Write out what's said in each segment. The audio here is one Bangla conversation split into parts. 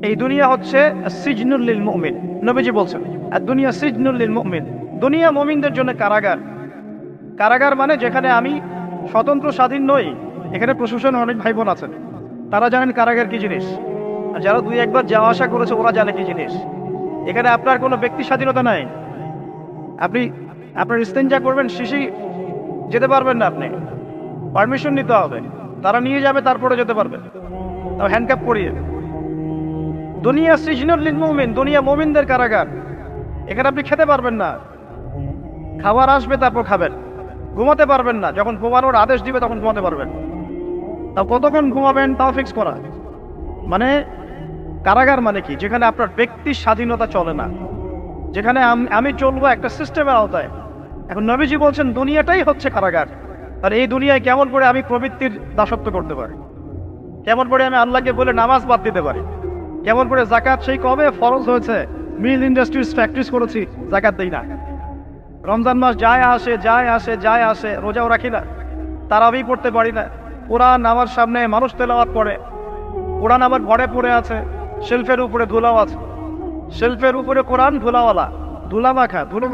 এই দুনিয়া হচ্ছে সিজনুল লিল মুমিন। নবীজি বলছেন আর দুনিয়া সিজনুল লিল মুমিন, দুনিয়া মুমিনদের জন্য কারাগার। কারাগার মানে যেখানে আমি স্বতন্ত্র স্বাধীন নই। এখানে প্রশাসন অনেক ভাই বোন আছেন, তারা জানেন কারাগার কি জিনিস, আর যারা দুই একবার যাওয়া আসা করেছে ওরা জানে কি জিনিস। এখানে আপনার কোনো ব্যক্তি স্বাধীনতা নাই। আপনি আপনার ইস্তেঞ্জা করবেন, শিশি যেতে পারবেন না, আপনি পারমিশন নিতে হবে, তারা নিয়ে যাবে তারপরে যেতে পারবেন, তাও হ্যান্ডকাপ পরিয়ে। দুনিয়া সিজনুল লিল মুমিন, দুনিয়া মুমিনদের কারাগার। এখানে আপনি খেতে পারবেন না, খাবার আসবে তারপর খাবেন। ঘুমাতে পারবেন না, যখন ঘুমানোর আদেশ দিবে তখন ঘুমাতে পারবেন। তাও কতক্ষণ ঘুমাবেন তাও ফিক্স করা। মানে কারাগার মানে কি? যেখানে আপনার ব্যক্তির স্বাধীনতা চলে না, যেখানে আমি চলবো একটা সিস্টেমের আওতায়। এখন নবীজি বলছেন দুনিয়াটাই হচ্ছে কারাগার। আর এই দুনিয়ায় কেমন করে আমি প্রবৃত্তির দাসত্ব করতে পারি, কেমন করে আমি আল্লাহকে বলে নামাজ বাদ দিতে পারি, কেমন করে জাকাত সেই কবে ফরজ হয়েছে, মিল ইন্ডাস্ট্রিজ ফ্যাক্টরিজ করেছি, জাকাত দেই না। রমজান মাস যায় আসে যায় আসে যায় আসে, রোজাও রাখি না, তারাবি পড়তে পারি না। কোরআন আমার সামনে মানুষ তেলাওয়াত পড়ে, কোরআন আমার ঘরে পড়ে আছে, শেলফের উপরে ধুলাও আছে, শেলফের উপরে কোরআন ধুলাওয়ালা, ধুলো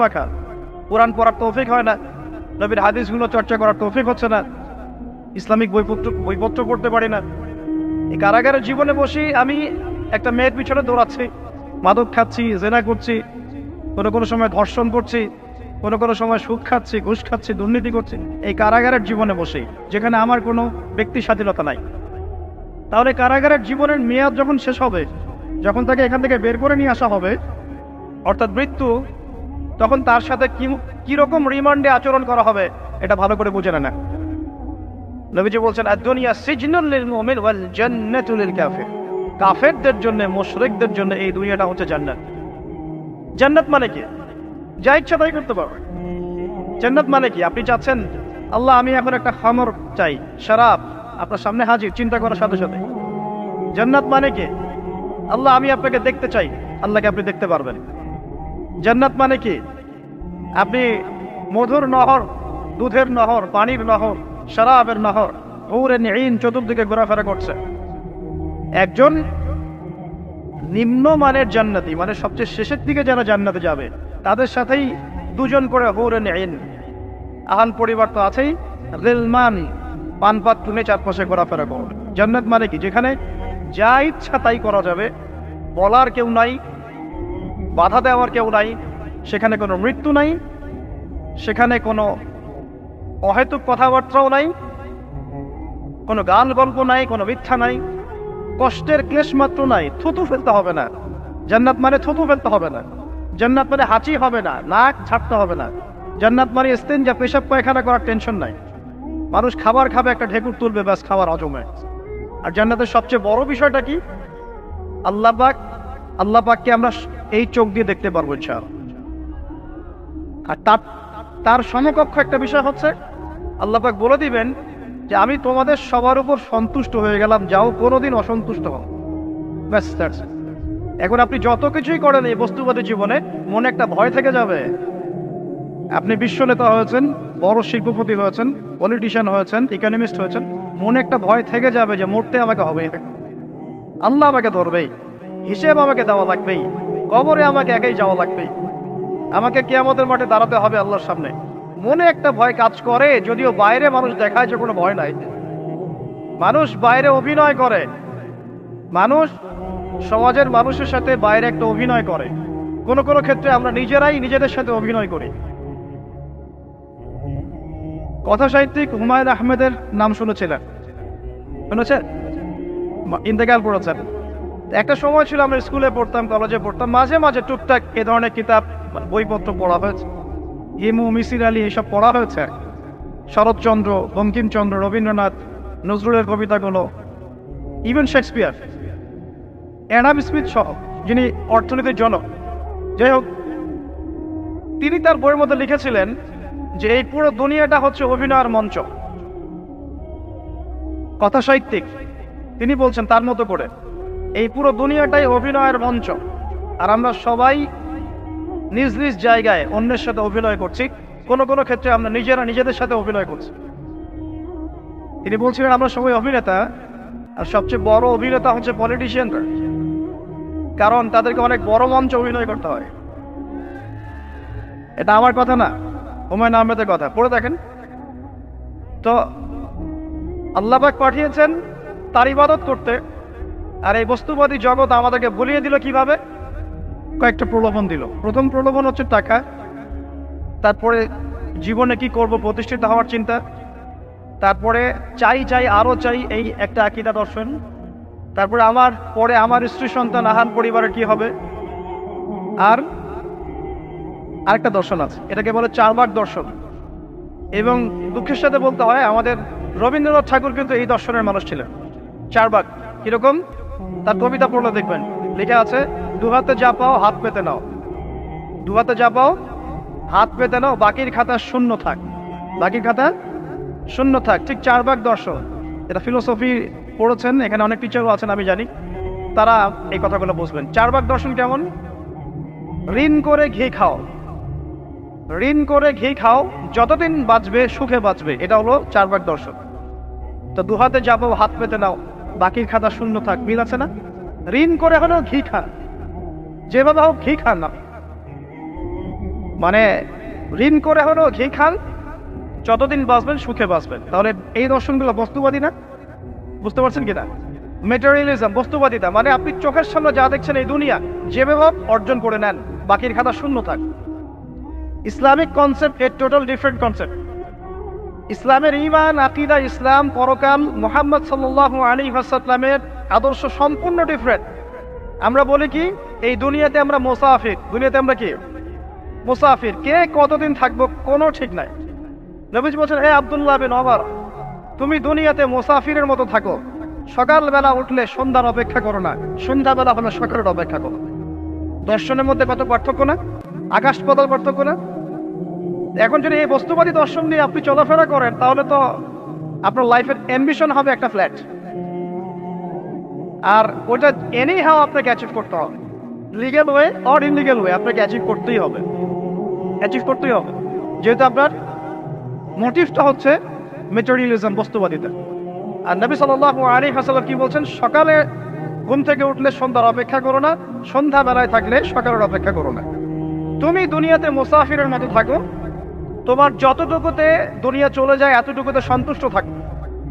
মাখা। কোরআন পড়ার তৌফিক হয় না, নবীর হাদিসগুলো চর্চা করার তৌফিক হচ্ছে না, ইসলামিক বইপত্র পড়তে পারি না। এই কারাগারের জীবনে বসি আমি একটা মেয়ের পিছনে দৌড়াচ্ছি, মাদক খাচ্ছি, জেনা করছি, কোনো সময় ধর্ষণ করছি, কোনো সময় সুদ খাচ্ছি, ঘুষ খাচ্ছি, দুর্নীতি করছি। এই কারাগারের জীবনে বসে, যেখানে আমার কোনো ব্যক্তি স্বাধীনতা নাই। তাহলে কারাগারের জীবনের মেয়াদ যখন শেষ হবে, যখন তাকে এখান থেকে বের করে নিয়ে আসা হবে, অর্থাৎ মৃত্যু, তখন তার সাথে কিরকম রিমান্ডে আচরণ করা হবে এটা ভালো করে বুঝে না। নবীজি বলছেন আদ-দুনিয়া সিজনুল লিল মুমিন ওয়াল জান্নাতু লিল কাফির। কাফেরদের জন্য, মুশরিকদের জন্য এই দুনিয়াটা হচ্ছে জান্নাত। জান্নাত মানে কি? যা ইচ্ছা তাই করতে পারবে। জান্নাত মানে কি? আপনি চাচ্ছেন আল্লাহ আমি এখন একটা খামর চাই, শরাব, আপনার সামনে হাজির, চিন্তা করার সাথে সাথে। জান্নাত মানে কি? আল্লাহ আমি আপনাকে দেখতে চাই, আল্লাহকে আপনি দেখতে পারবেন। জান্নাত মানে কি? আপনি মধুর নহর, দুধের নহর, পানির নহর, শরাবের নহর, হুরে নিঈন চতুর্দিকে ঘোরাফেরা করছে। একজন নিম্নমানের জান্নাতি, মানে সবচেয়ে শেষের দিকে যারা জান্নাতে যাবে, তাদের সাথেই দুজন করে হুরে নিঈন, আহাল পরিবার তো আছেই, রিলমান, পানপাত টুনে চারপাশে ঘোরাফেরা করবে। জান্নাত মানে কি? যেখানে যা ইচ্ছা তাই করা যাবে, বলার কেউ নাই, বাধা দেওয়ার কেউ নাই, সেখানে কোনো মৃত্যু নাই, সেখানে কোনো অহেতুক কথাবার্তাও নাই, কোনো গান গল্প নাই, কোনো মিথ্যা নাই, কষ্টের ক্লেশ মাত্র নাই, থুতু ফেলতে হবে না। জান্নাত মানে থুতু ফেলতে হবে না। জান্নাত মানে হাঁচি হবে না, নাক ঝাড়তে হবে না। জান্নাত মানে ইস্তেঞ্জা, পেশাব পায়খানা করার টেনশন নাই। মানুষ খাবার খাবে, একটা ঢেকুর তুলবে, ব্যাস খাবার হজমে। আর জান্নাতের সবচেয়ে বড় বিষয়টা কি? আল্লাহ পাককে আমরা এই চোখ দিয়ে দেখতে পারবো ইনশাআল্লাহ। আর তার সমকক্ষ একটা বিষয় হচ্ছে আল্লাহ পাক বলে দিবেন যে আমি তোমাদের সবার উপর সন্তুষ্ট হয়ে গেলাম, যাও কোনোদিন অসন্তুষ্ট হও। ব্যাস, এখন আপনি যত কিছুই করেন এই বস্তুবাদী জীবনে, মনে একটা ভয় থেকে যাবে। আপনি বিশ্ব নেতা হয়েছেন, বড় শিল্পপতি হয়েছেন, পলিটিশিয়ান হয়েছেন, ইকোনমিস্ট হয়েছেন, মনে একটা ভয় থেকে যাবে যে মরতে আমাকে হবে, আল্লাহ আমাকে ধরবেই, হিসেব আমাকে দেওয়া লাগবেই, কবরে আমাকে একাই যাওয়া লাগবেই, আমাকে কিয়ামতের মাঠে দাঁড়াতে হবে আল্লাহর সামনে। মনে একটা ভয় কাজ করে, যদিও বাইরে মানুষ দেখায় যে কোনো ভয় নাই। মানুষ বাইরে অভিনয় করে, মানুষ সমাজের মানুষের সাথে বাইরে একটা অভিনয় করে। কোনো ক্ষেত্রে আমরা নিজেরাই নিজেদের সাথে অভিনয় করি। কথা সাহিত্যিক হুমায়ুন আহমেদের নাম শুনেছেন? ইন্তেকাল করেছেন। একটা সময় ছিল আমরা স্কুলে পড়তাম, কলেজে পড়তাম, মাঝে মাঝে টুকটাক এ ধরনের কিতাব, বইপত্র পড়া হয়েছে। হিমু, মিসির আলী, এসব পড়া হয়েছে। শরৎচন্দ্র, বঙ্কিমচন্দ্র, রবীন্দ্রনাথ, নজরুলের কবিতাগুলো, ইভেন শেক্সপিয়ার, অ্যাডাম স্মিথ সহ, যিনি অর্থনীতির জনক। যাই হোক, তিনি তার বইয়ের মধ্যে লিখেছিলেন যে এই পুরো দুনিয়াটা হচ্ছে অভিনয়ের মঞ্চ। কথা সাহিত্যিক, তিনি বলছেন তার মতো করে এই পুরো দুনিয়াটাই অভিনয়ের মঞ্চ, আর আমরা সবাই নিজ নিজ জায়গায় অন্যের সাথে অভিনয় করছি। কোনো ক্ষেত্রে আমরা নিজেরা নিজেদের সাথে অভিনয় করছি। তিনি বলছিলেন আমরা সবাই অভিনেতা, আর সবচেয়ে বড় অভিনেতা হচ্ছে পলিটিশিয়ানরা। কারণ তাদেরকে অনেক বড় মঞ্চে অভিনয় করতে হয়। এটা আমার কথা না, হুমায়ুন আহমেদের কথা, পড়ে দেখেন। তো আল্লাহ পাক পাঠিয়েছেন তার ইবাদত করতে, আর এই বস্তুবাদী জগৎ আমাদেরকে ভুলিয়ে দিল কিভাবে? কয়েকটা প্রলোভন দিল। প্রথম প্রলোভন হচ্ছে টাকা, তারপরে জীবনে কি করব প্রতিষ্ঠিত হওয়ার চিন্তা, তারপরে চাই চাই আরো চাই এই একটা আকীদা দর্শন, তারপরে আমার স্ত্রী সন্তান আহার পরিবারের কি হবে, আর আরেকটা দর্শন আছে, এটাকে বলে চারবাক দর্শন। এবং দুঃখের সাথে বলতে হয় আমাদের রবীন্দ্রনাথ ঠাকুর কিন্তু এই দর্শনের মানুষ ছিলেন। চারবাক কিরকম? তার কবিতা পড়লে দেখবেন লেখা আছে, দুহাতে যা পাও হাত পেতে নাও, দুহাতে যা পাও হাত পেতে নাও, বাকির খাতা শূন্য থাক, বাকির খাতা শূন্য থাক। ঠিক চারবাক দর্শন, এটা ফিলোসফি পড়েছেন, এখানে অনেক টিচারও আছেন আমি জানি, তারা এই কথাগুলো বুঝবেন। চারবাক দর্শন কেমন? ঋণ করে ঘি খাও, ঋণ করে ঘি খাও, যতদিন বাঁচবে সুখে বাঁচবে, এটা হলো চারবাক দর্শন। তো দুহাতে যাবো হাত পেতে নাও, বাকির খাতা শূন্য থাক, মিল আছে না? ঋণ করে হলেও ঘি খান, যেভাবে হোক ঘি খান না, মানে ঋণ করে হলেও ঘি খান, যতদিন বাঁচবেন সুখে বাঁচবেন। তাহলে এই দর্শনগুলো বস্তুবাদী না? বুঝতে পারছেন কিনা? মেটেরিয়ালিজম, বস্তুবাদিতা, মানে আপনি চোখের সামনে যা দেখছেন এই দুনিয়া, যেভাবে অর্জন করে নেন, বাকির খাতা শূন্য থাক। ইসলামিক কনসেপ্ট এর টোটাল ডিফারেন্ট কনসেপ্ট। ইসলামের ঈমান, আকীদা, ইসলাম, পরকাল, মুহাম্মদ সাল্লাল্লাহু আলাইহি ওয়াসাল্লামের আদর্শ সম্পূর্ণ ডিফারেন্ট। আমরা বলি কি, এই দুনিয়াতে আমরা মুসাফির, দুনিয়াতে আমরা কি মুসাফির, কে কতদিন থাকবো কোনো ঠিক নাই। নবীজি বলছেন, হে আব্দুল্লাহ বিন ওমর, তুমি দুনিয়াতে মুসাফিরের মতো থাকো, সকালবেলা উঠলে সন্ধ্যার অপেক্ষা করো না, সন্ধ্যাবেলা হলে সকালের অপেক্ষা করো। দর্শনের মধ্যে কত পার্থক্য না, আকাশ পাতাল পার্থক্য না? এখন যদি এই বস্তুবাদী দর্শন নিয়ে আপনি চলাফেরা করেন, তাহলে তো আপনার লাইফের অ্যাম্বিশন হবে একটা ফ্ল্যাট, আর ওটা এনি হাও আপনাকে অ্যাচিভ করতে হবে, legal way or illegal way, আপনাকে অ্যাচিভ করতেই হবে, অ্যাচিভ করতেই হবে, যেহেতু আপনার মোটিভটা হচ্ছে মেটেরিয়ালিজম, বস্তুবাদিতা। আর নবী সাল্লাল্লাহু আলাইহি ওয়াসাল্লাম কি বলছেন? সকালে ঘুম থেকে উঠলে সন্ধ্যার অপেক্ষা করো না, সন্ধ্যা বেলায় থাকলে সকালের অপেক্ষা করো না। তুমি দুনিয়াতে মুসাফিরের মতো থাকো, তোমার যতটুকুতে দুনিয়া চলে যায় এতটুকুতে সন্তুষ্ট থাকো।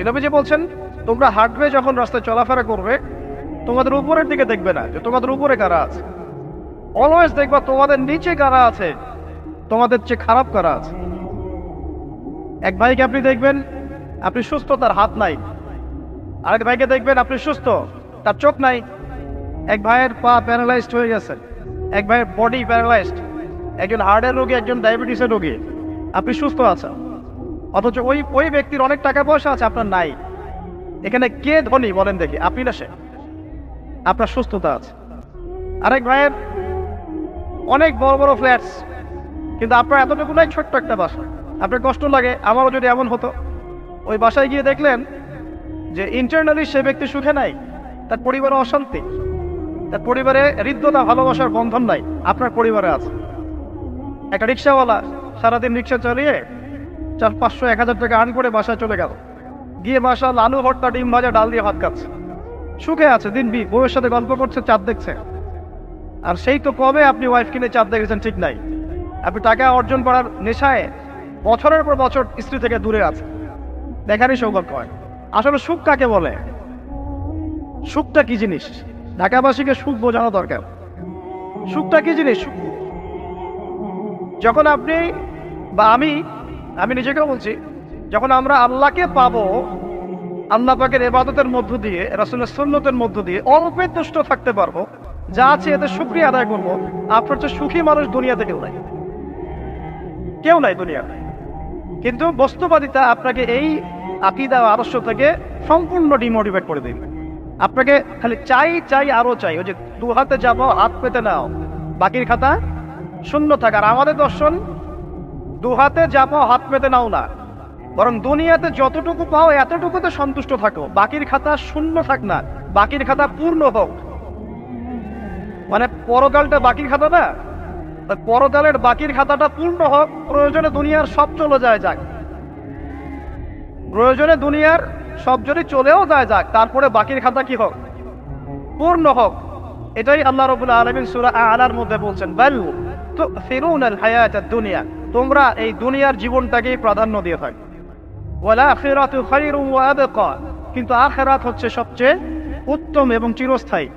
নবীজি বলছেন, তোমরা হাঁটবে যখন রাস্তায় চলাফেরা করবে, তোমাদের উপরের দিকে দেখবে না যে তোমাদের উপরে কারা আছে, অলওয়েজ দেখবা তোমাদের নিচে কারা আছে, তোমাদের চেয়ে খারাপ কারা আছে। এক ভাইকে আপনি দেখবেন আপনি সুস্থ, তার হাত নাই। আরেক ভাইকে দেখবেন আপনি সুস্থ, তার চোখ নাই। এক ভাইয়ের পা প্যারালাইজড হয়ে গেছে, এক ভাইয়ের বডি প্যারালাইজড, একজন হার্টের রোগী, একজন ডায়াবেটিসের রোগী, আপনি সুস্থ আছেন, অথচ ওই ব্যক্তির অনেক টাকা পয়সা আছে, আপনার নাই। এখানে কে ধনী বলেন দেখি, আপনি না সে? আপনার সুস্থতা আছে। আরেক ভাইয়ের অনেক বড় বড় ফ্ল্যাটস, কিন্তু আপনার এতটুকু নাই, ছোট্ট একটা বাসা। আপনার কষ্ট লাগে, আমারও যদি এমন হতো। ওই বাসায় গিয়ে দেখলেন যে ইন্টারনালি সে ব্যক্তি সুখে নাই, তার পরিবারে অশান্তি, তার পরিবারে হৃদ্যতা ভালোবাসার বন্ধন নাই, আপনার পরিবারে আছে। একটা রিক্সাওয়ালা সারাদিন রিক্সা চালিয়ে 400-500-1000 টাকা আর্ন করে বাসায় চলে গেল, গিয়ে বাসায় আলু ভর্তা, ডিম ভাজা, ডাল দিয়ে ভাত খাচ্ছে, সুখে আছে, দিন বউয়ের সাথে গল্প করছে, চাঁদ দেখছে। আর সেই তো কবে আপনি ওয়াইফ কিনে চাঁদ দেখেছেন ঠিক নাই, আপনি টাকা অর্জন করার নেশায় বছরের পর বছর স্ত্রী থেকে দূরে আছে, দেখারই সৌভাগ্য হয়। আসলে সুখ কাকে বলে? সুখটা কি জিনিস? ঢাকাবাসীকে সুখ বোঝানো দরকার। সুখটা কি জিনিস? যখন আপনি বা আমি নিজেকেও বলছি, যখন আমরা আল্লাহকে পাবো, আল্লাহ পাকের ইবাদতের মধ্য দিয়ে, রাসূলের সুন্নতের মধ্য দিয়ে অল্পে তুষ্ট থাকতে পারবো, যা আছে এতে শুকরিয়া আদায় করবো, আপনার চেয়ে সুখী মানুষ দুনিয়াতে কেউ নাই, কেউ নাই দুনিয়াতে। কিন্তু বস্তুবাদিতা আপনাকে এই আকীদা আদর্শ থেকে সম্পূর্ণ ডিমোটিভেট করে দিবে। আপনাকে খালি চাই চাই আরো চাই, ওই যে দু হাতে যাবো হাত পেতে নাও, বাকির খাতা শূন্য থাক। আর আমাদের দর্শন, দু হাতে যাবো হাত পেতে নাও না, বরং দুনিয়াতে যতটুকু পাও এতটুকুতে সন্তুষ্ট থাকো, বাকির খাতা শূন্য থাক না, বাকির খাতা পূর্ণ হোক। মানে পরকালটা বাকির খাতা না, পরকালের বাকির খাতাটা পূর্ণ হোক। প্রয়োজনে দুনিয়ার সব চলে যায় যাক, প্রয়োজনে দুনিয়ার সব যদি চলেও যায় যাক, তারপরে বাকির খাতা কি হোক? পূর্ণ হোক। এটাই আল্লাহ রাব্বুল আলামিন সূরা আ'লার মধ্যে বলছেন, বাল তু'থিরুনাল হায়াতাদ দুনিয়া, তোমরা এই দুনিয়ার জীবনটাকে প্রাধান্য দিয়ে থাকো, ওয়াল আখিরাতু খায়রুন ওয়া আবকা, কিন্তু আখিরাত হচ্ছে সবচেয়ে উত্তম এবং চিরস্থায়ী।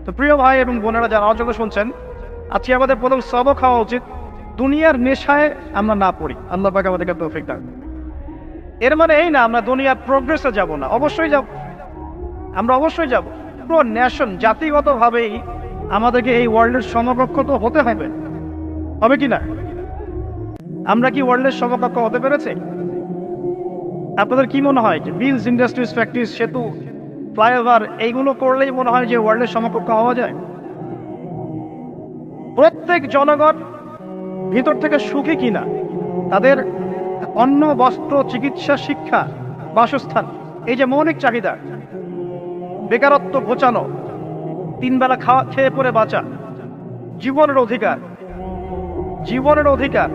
তো প্রিয় ভাই এবং বোনেরা যারা অযোগ্য শুনছেন, আজকে আমাদের প্রথম সবক হওয়া উচিত দুনিয়ার নেশায় আমরা না পড়ি। আল্লাহ পাক আমাদেরকে তৌফিক দান। এর মানে এই না আমরা দুনিয়ার প্রোগ্রেসে যাব না, অবশ্যই যাব, আমরা অবশ্যই যাব। পুরো ন্যাশন জাতিগতভাবেই আমাদেরকে এই ওয়ার্ল্ডের সমকক্ষ তো হতে হবে কি না? আমরা কি ওয়ার্ল্ডের সমকক্ষ হতে পেরেছি? আপনাদের কি মনে হয় যে মিলস, ইন্ডাস্ট্রিজ, ফ্যাক্টরিজ, সেতু, ফ্লাইওভার এইগুলো করলেই মনে হয় যে ওয়ার্ল্ডের সমকক্ষ হওয়া যায়? প্রত্যেক জনগণ ভিতর থেকে সুখী কিনা, তাদের অন্ন, বস্ত্র, চিকিৎসা, শিক্ষা, বাসস্থান, এই যে মৌলিক চাহিদা, বেকারত্ব ঘোচানো, তিন বেলা খেয়ে পরে বাঁচা, জীবনের অধিকার,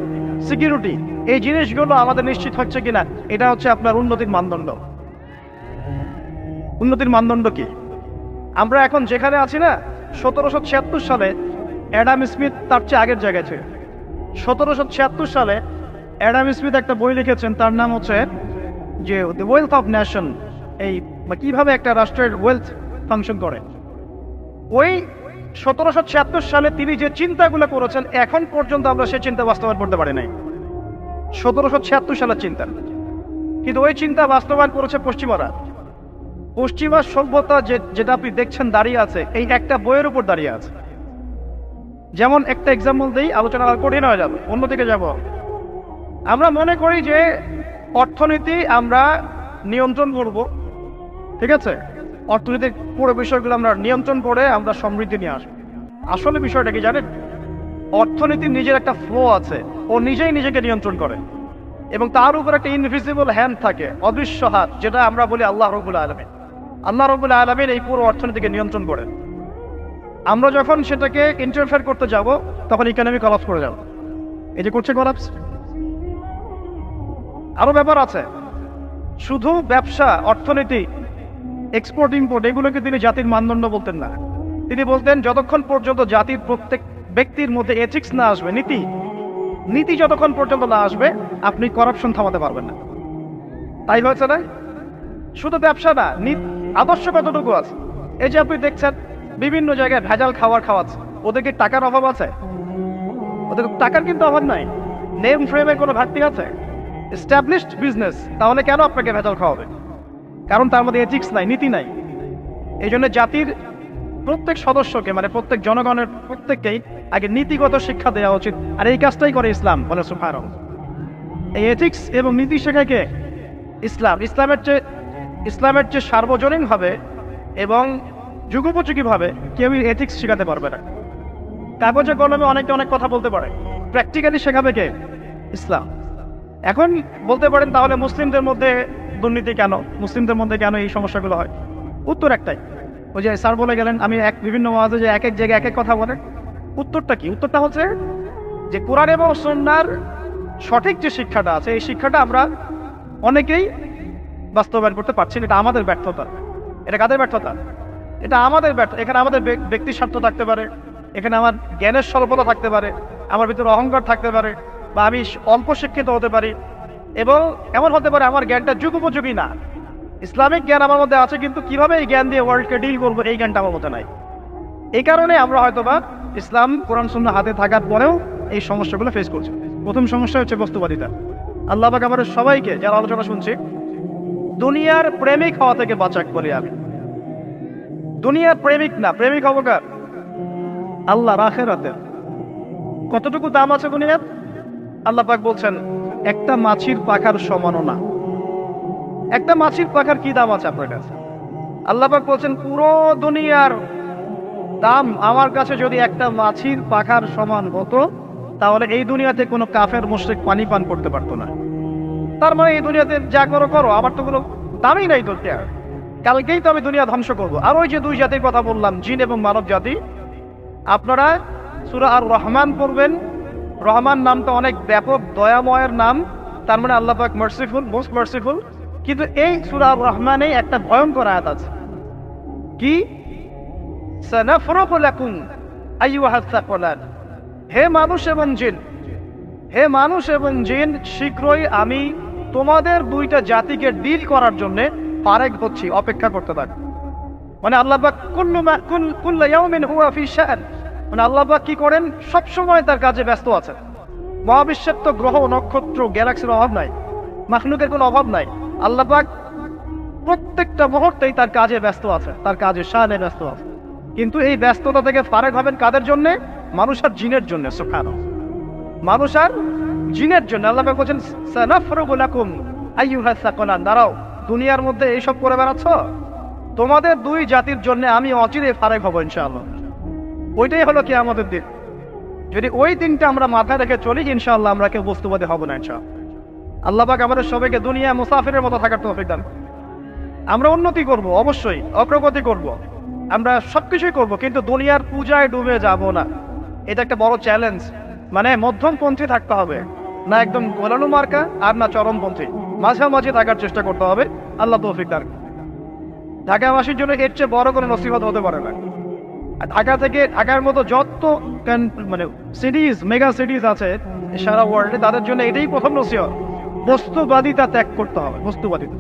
সিকিউরিটি, এই জিনিসগুলো আমাদের নিশ্চিত হচ্ছে কিনা, এটা হচ্ছে আপনার উন্নতির মানদণ্ড। উন্নতির মানদণ্ড কি? আমরা এখন যেখানে আছি না, 1776 সালে অ্যাডাম স্মিথ তার চেয়ে আগের জায়গায় ছিল। 1776 সালে অ্যাডাম স্মিথ একটা বই লিখেছেন, তার নাম হচ্ছে যে দ্য ওয়েলথ অফ নেশন, এই কিভাবে একটা রাষ্ট্রের ওয়েলথ ফাংশন করে। ওই 1776 সালে তিনি যে চিন্তাগুলো করেছেন, এখন পর্যন্ত আমরা সেই চিন্তা বাস্তবায়ন করতে পারি নাই। 1776 সালের চিন্তা, কিন্তু ওই চিন্তা বাস্তবায়ন করেছে পশ্চিমারা। পশ্চিমা সভ্যতা যেটা আপনি দেখছেন দাঁড়িয়ে আছে, এই একটা বইয়ের উপর দাঁড়িয়ে আছে। যেমন একটা এক্সাম্পল দিই, আলোচনা আর কঠিন হয়ে যাবে, অন্যদিকে যাব। আমরা মনে করি যে অর্থনীতি আমরা নিয়ন্ত্রণ করব, ঠিক আছে, অর্থনীতির পুরো বিষয়গুলো আমরা নিয়ন্ত্রণ করে আমরা সমৃদ্ধি নিয়ে আসবো। আসলে বিষয়টা কি জানেন? অর্থনীতির নিজের একটা ফ্লো আছে, ও নিজেই নিজেকে নিয়ন্ত্রণ করে, এবং তার উপর একটা ইনভিজিবল হ্যান্ড থাকে, অদৃশ্য হাত, যেটা আমরা বলি আল্লাহ রাব্বুল আলামিন। আল্লাহ রাব্বুল আলামিন এই পুরো অর্থনীতিকে নিয়ন্ত্রণ করেন। আমরা যখন সেটাকে ইন্টারফেয়ার করতে যাব, তখন ইকোনমি কলাপস করে যাব। এই যে করছে কলাপস। আরো ব্যাপার আছে, শুধু ব্যবসা, অর্থনীতি, এক্সপোর্ট ইম্পোর্ট, এগুলোকে তিনি জাতির মানদণ্ড বলতেন না। তিনি বলতেন যতক্ষণ পর্যন্ত জাতির প্রত্যেক ব্যক্তির মধ্যে এথিক্স না আসবে, নীতি যতক্ষণ পর্যন্ত না আসবে, আপনি করাপশন থামাতে পারবেন না। তাই হয়েছে না? শুধু ব্যবসা না, আদর্শ কতটুকু আছে? এই যে আপনি দেখছেন বিভিন্ন জায়গায় ভেজাল খাওয়াচ্ছে, ওদের কি টাকার অভাব আছে? ওদের টাকার কিন্তু অভাব নাই। নেম ফ্রেমে কোনো ঘাটতি আছে? এস্টাবলিশড বিজনেস, তাহলে কেন আপনাকে ভেজাল খাওয়াবে? কারণ তার মধ্যে এথিক্স নাই, নীতি নাই। এই জন্য জাতির প্রত্যেক সদস্যকে, মানে প্রত্যেক জনগণের প্রত্যেককেই আগে নীতিগত শিক্ষা দেওয়া উচিত। আর এই কাজটাই করে ইসলাম, বলে সুবহানাল্লাহ। এই এথিক্স এবং নীতি শেখাকে ইসলামের চেয়ে সার্বজনীন হবে এবং যুগোপযোগী ভাবে কেউই এথিক্স শেখাতে পারবে না। কাগজে কলমে অনেক কথা বলতে পারে, প্র্যাকটিক্যালি শেখাবে কে? ইসলাম। এখন বলতে পারেন তাহলে মুসলিমদের মধ্যে দুর্নীতি কেন, মুসলিমদের মধ্যে কেন এই সমস্যাগুলো হয়? উত্তর একটাই, ওই যে স্যার বলে গেলেন, আমি বিভিন্ন ওয়াজে যে এক জায়গায় এক কথা বলে। উত্তরটা কি? উত্তরটা হচ্ছে যে কোরআন এবং সুন্নাহর সঠিক যে শিক্ষাটা আছে, এই শিক্ষাটা আমরা অনেকেই বাস্তবায়ন করতে পারছি না। এটা আমাদের ব্যর্থতা। এটা কাদের ব্যর্থতা? এটা আমাদের ব্যর্থ। এখানে আমাদের ব্যক্তির স্বার্থ থাকতে পারে, এখানে আমার জ্ঞানের স্বল্পতা থাকতে পারে, আমার ভিতরে অহংকার থাকতে পারে, বা আমি অল্প শিক্ষিত হতে পারি, এবং এমন হতে পারে আমার জ্ঞানটা যুগোপযোগী না। ইসলামিক জ্ঞান আমার মধ্যে আছে, কিন্তু কিভাবে এই জ্ঞান দিয়ে ওয়ার্ল্ডকে ডিল করবো, এই জ্ঞানটা আমার মধ্যে নাই। এই কারণে আমরা হয়তোবা ইসলাম, কোরআন সুন্নাহ হাতে থাকার পরেও এই সমস্যাগুলো ফেস করছি। প্রথম সমস্যা হচ্ছে বস্তুবাদিতা। আল্লাহ পাক আমাদের সবাইকে, যারা আলোচনা শুনছি, দুনিয়ার প্রেমিক হওয়া থেকে বাঁচাক বলি আমি। দুনিয়ার প্রেমিক না, প্রেমিক হবো কার? আল্লাহর, আখিরাতের। কতটুকু দাম আছে দুনিয়ার? আল্লাহ পাক বলছেন একটা মাছির পাখার সমানও না। একটা মাছির পাখার কি দাম আছে আপনার কাছে? আল্লাহ পাক বলছেন পুরো দুনিয়ার দাম আমার কাছে যদি একটা মাছির পাখার সমান হতো, তাহলে এই দুনিয়াতে কোনো কাফের মুশরিক পানি পান করতে পারতো না। তার মানে এই দুনিয়াতে যা করো, আমার তো কোনো দামই নাই তো। কালকেই তো আমি দুনিয়া ধ্বংস করবো। আর ওই যে দুই জাতির কথা বললাম, জিন এবং মানব জাতি, আপনারা সূরা আর রহমান পড়বেন। রহমান নামটা অনেক ব্যাপক, দয়াময়ের নাম, তার মানে আল্লাহ পাক মার্সিফুল, মোস্ট মার্সিফুল। কিন্তু এই সূরা আর রহমানে একটা ভয়ঙ্কর আয়াত আছে। কি? সানাফরুগু লাকুম আইয়ুহাস সাকলান। হে মানুষ এবং জিন, হে মানুষ এবং জিন, শীঘ্রই আমি তোমাদের দুইটা জাতিকে ডিল করার জন্য ফারেক হচ্ছি, অপেক্ষা করতে থাক। মানে আল্লাহ পাক কুল্লু ইয়াউমিন হুয়া ফি শান, মানে আল্লাহ পাক কি করেন, সব সময় তার কাজে ব্যস্ত আছেন। মহাবিশ্বের তো গ্রহ নক্ষত্র গ্যালাক্সির অভাব নাই, মাখলুকের কোনো অভাব নাই। আল্লাহ পাক প্রত্যেকটা মুহূর্তেই তার কাজে ব্যস্ত আছে, তার কাজে শানে ব্যস্ত আছে। কিন্তু এই ব্যস্ততা থেকে ফারেক হবেন কাদের জন্য? মানুষ আর জিনের জন্য। সুবহানাল্লাহ, মানুষ আর জিনের জন্য। আল্লাহ পাক বলেন সানাফরুগু লাকুম আইয়ুহাস সাকলান। দাঁড়াও, দুনিয়ার মধ্যে এইসব করে বেড়াচ্ছ, তোমাদের দুই জাতির জন্য আমি অচিরে ফারেক হব ইনশাআল্লাহ। ওইটাই হলো কিয়ামতের দিন। যদি ওই দিনটা আমরা মাথায় রেখে চলি, ইনশাআল্লাহ আমরা কেউ বস্তুবাদী হব না ইনশাআল্লাহ। আল্লাহ পাক আমাদের সবাইকে দুনিয়া মুসাফিরের মতো থাকার তৌফিক দান। আমরা উন্নতি করব, অবশ্যই অগ্রগতি করব, আমরা সবকিছুই করব, কিন্তু দুনিয়ার পূজায় ডুবে যাব না। এটা একটা বড় চ্যালেঞ্জ। মানে মধ্যমপন্থী থাকতে হবে, না একদম গোলানো মার্কা আর না চরমপন্থী, মাঝামাঝি থাকার চেষ্টা করতে হবে। আল্লাহ তৌফিক দান। ঢাকাবাসীর জন্য এর চেয়ে বড় কোনো নসিহত হতে পারে না। আর ঢাকা থেকে, ঢাকার মতো যত মানে সিটিজ, মেগা সিটিজ আছে সারা ওয়ার্ল্ডে, তাদের জন্য এটাই প্রথম নসিহত, বস্তুবাদিতা ত্যাগ করতে হবে। বস্তুবাদিতা